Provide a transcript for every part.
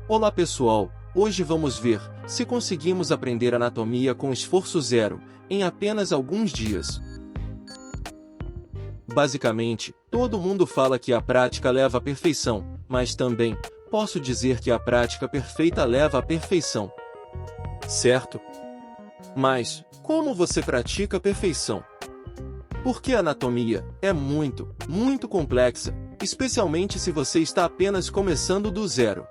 Olá pessoal, hoje vamos ver se conseguimos aprender anatomia com esforço zero, em apenas alguns dias. Basicamente, todo mundo fala que a prática leva à perfeição, mas também posso dizer que a prática perfeita leva à perfeição. Certo? Mas, como você pratica a perfeição? Porque a anatomia é muito complexa, especialmente se você está apenas começando do zero.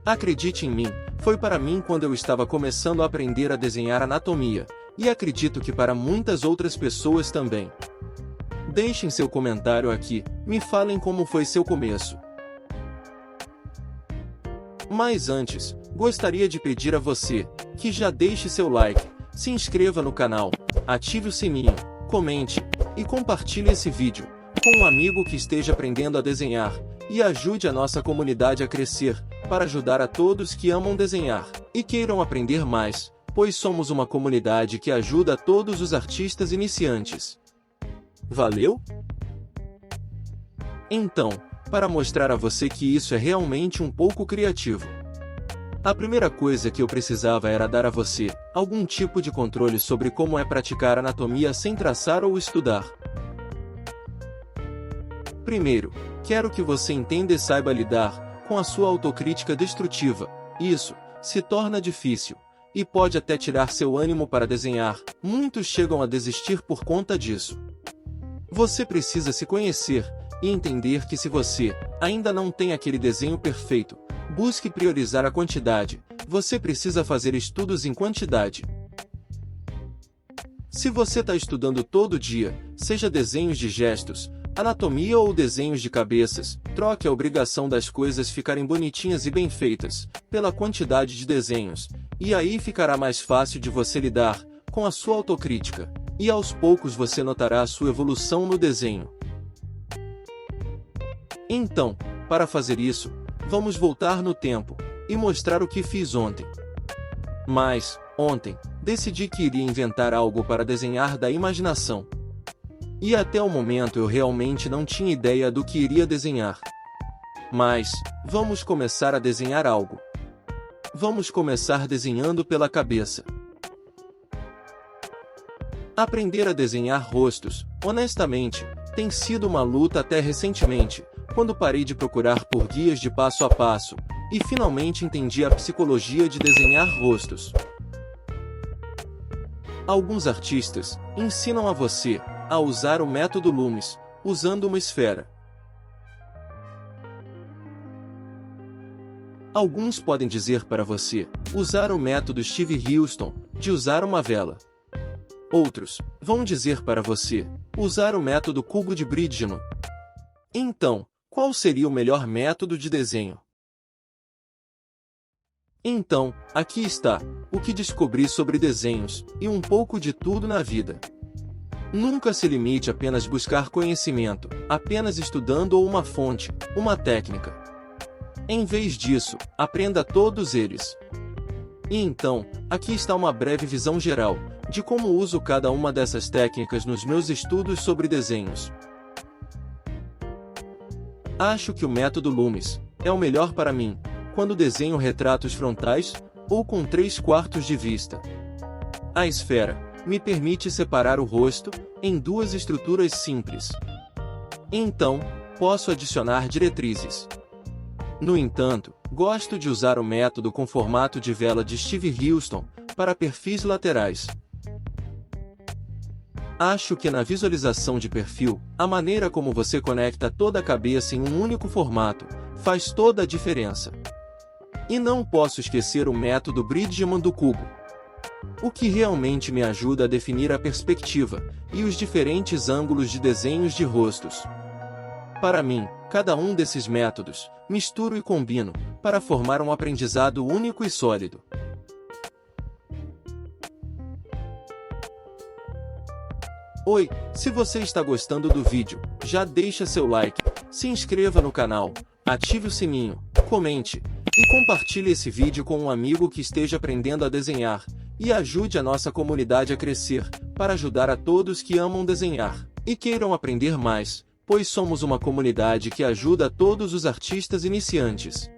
Acredite em mim, foi para mim quando eu estava começando a aprender a desenhar anatomia, e acredito que para muitas outras pessoas também. Deixem seu comentário aqui, me falem como foi seu começo. Mas antes, gostaria de pedir a você, que já deixe seu like, se inscreva no canal, ative o sininho, comente, e compartilhe esse vídeo, com um amigo que esteja aprendendo a desenhar, e ajude a nossa comunidade a crescer, para ajudar a todos que amam desenhar, e queiram aprender mais, pois somos uma comunidade que ajuda a todos os artistas iniciantes. Valeu? Então, para mostrar a você que isso é realmente um pouco criativo. A primeira coisa que eu precisava era dar a você algum tipo de controle sobre como é praticar anatomia sem traçar ou estudar. Primeiro, quero que você entenda e saiba lidar com a sua autocrítica destrutiva. Isso se torna difícil e pode até tirar seu ânimo para desenhar. Muitos chegam a desistir por conta disso. Você precisa se conhecer e entender que se você ainda não tem aquele desenho perfeito, busque priorizar a quantidade. Você precisa fazer estudos em quantidade. Se você está estudando todo dia, seja desenhos de gestos, anatomia ou desenhos de cabeças, troque a obrigação das coisas ficarem bonitinhas e bem feitas, pela quantidade de desenhos, e aí ficará mais fácil de você lidar com a sua autocrítica, e aos poucos você notará a sua evolução no desenho. Então, para fazer isso, vamos voltar no tempo, e mostrar o que fiz ontem. Mas, ontem, decidi que iria inventar algo para desenhar da imaginação. E até o momento eu realmente não tinha ideia do que iria desenhar. Mas, vamos começar a desenhar algo. Vamos começar desenhando pela cabeça. Aprender a desenhar rostos, honestamente, tem sido uma luta até recentemente, quando parei de procurar por guias de passo a passo, e finalmente entendi a psicologia de desenhar rostos. Alguns artistas ensinam a você a usar o método Loomis, usando uma esfera. Alguns podem dizer para você usar o método Steve Houston, de usar uma vela. Outros vão dizer para você usar o método cubo de Bridgman. Então, qual seria o melhor método de desenho? Então, aqui está o que descobri sobre desenhos e um pouco de tudo na vida. Nunca se limite a apenas buscar conhecimento, apenas estudando ou uma fonte, uma técnica. Em vez disso, aprenda todos eles. E então, aqui está uma breve visão geral de como uso cada uma dessas técnicas nos meus estudos sobre desenhos. Acho que o método Loomis é o melhor para mim, quando desenho retratos frontais ou com 3/4 de vista. A esfera me permite separar o rosto em duas estruturas simples. Então, posso adicionar diretrizes. No entanto, gosto de usar o método com formato de vela de Steve Houston para perfis laterais. Acho que na visualização de perfil, a maneira como você conecta toda a cabeça em um único formato faz toda a diferença. E não posso esquecer o método Bridgman do cubo, o que realmente me ajuda a definir a perspectiva e os diferentes ângulos de desenhos de rostos. Para mim, cada um desses métodos, misturo e combino, para formar um aprendizado único e sólido. Oi, se você está gostando do vídeo, já deixa seu like, se inscreva no canal, ative o sininho, comente, e compartilhe esse vídeo com um amigo que esteja aprendendo a desenhar, e ajude a nossa comunidade a crescer, para ajudar a todos que amam desenhar, e queiram aprender mais, pois somos uma comunidade que ajuda a todos os artistas iniciantes.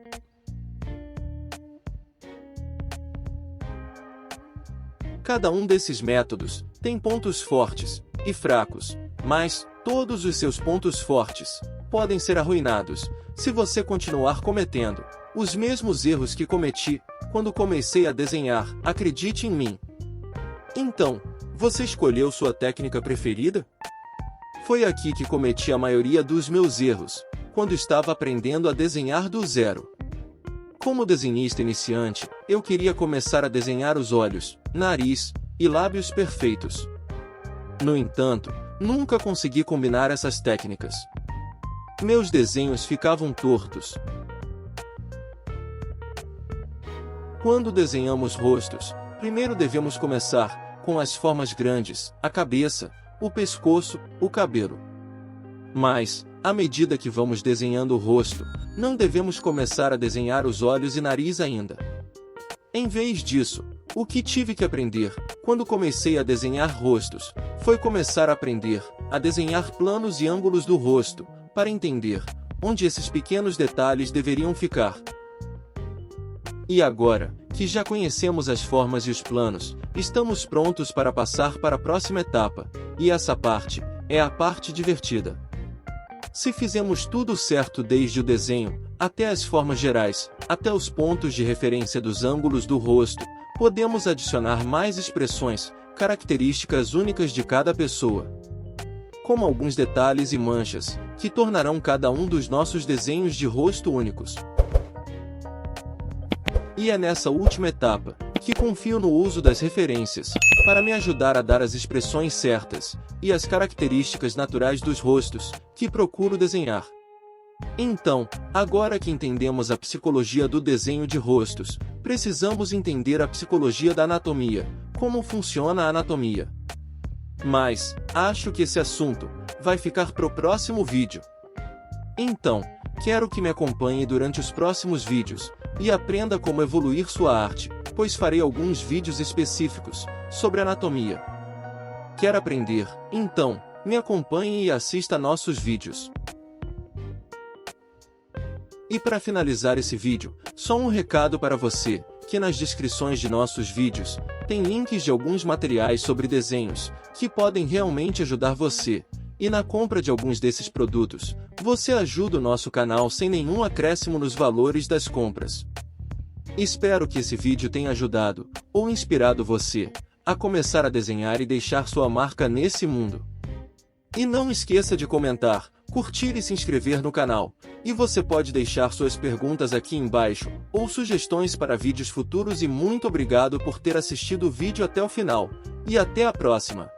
Cada um desses métodos tem pontos fortes e fracos, mas todos os seus pontos fortes podem ser arruinados se você continuar cometendo os mesmos erros que cometi quando comecei a desenhar. Acredite em mim. Então, você escolheu sua técnica preferida? Foi aqui que cometi a maioria dos meus erros, quando estava aprendendo a desenhar do zero. Como desenhista iniciante, eu queria começar a desenhar os olhos, nariz e lábios perfeitos. No entanto, nunca consegui combinar essas técnicas. Meus desenhos ficavam tortos. Quando desenhamos rostos, primeiro devemos começar com as formas grandes, a cabeça, o pescoço, o cabelo. Mas, à medida que vamos desenhando o rosto, não devemos começar a desenhar os olhos e nariz ainda. Em vez disso, o que tive que aprender, quando comecei a desenhar rostos, foi começar a aprender a desenhar planos e ângulos do rosto, para entender onde esses pequenos detalhes deveriam ficar. E agora, que já conhecemos as formas e os planos, estamos prontos para passar para a próxima etapa, e essa parte é a parte divertida. Se fizemos tudo certo desde o desenho, até as formas gerais, até os pontos de referência dos ângulos do rosto, podemos adicionar mais expressões, características únicas de cada pessoa, como alguns detalhes e manchas, que tornarão cada um dos nossos desenhos de rosto únicos. E é nessa última etapa que confio no uso das referências, para me ajudar a dar as expressões certas e as características naturais dos rostos que procuro desenhar. Então, agora que entendemos a psicologia do desenho de rostos, precisamos entender a psicologia da anatomia, como funciona a anatomia. Mas, acho que esse assunto vai ficar para o próximo vídeo. Então, quero que me acompanhe durante os próximos vídeos, e aprenda como evoluir sua arte, pois farei alguns vídeos específicos sobre anatomia. Quer aprender? Então, me acompanhe e assista nossos vídeos. E para finalizar esse vídeo, só um recado para você, que nas descrições de nossos vídeos, tem links de alguns materiais sobre desenhos, que podem realmente ajudar você. E na compra de alguns desses produtos, você ajuda o nosso canal sem nenhum acréscimo nos valores das compras. Espero que esse vídeo tenha ajudado, ou inspirado você, a começar a desenhar e deixar sua marca nesse mundo. E não esqueça de comentar, curtir e se inscrever no canal, e você pode deixar suas perguntas aqui embaixo, ou sugestões para vídeos futuros. E muito obrigado por ter assistido o vídeo até o final, e até a próxima!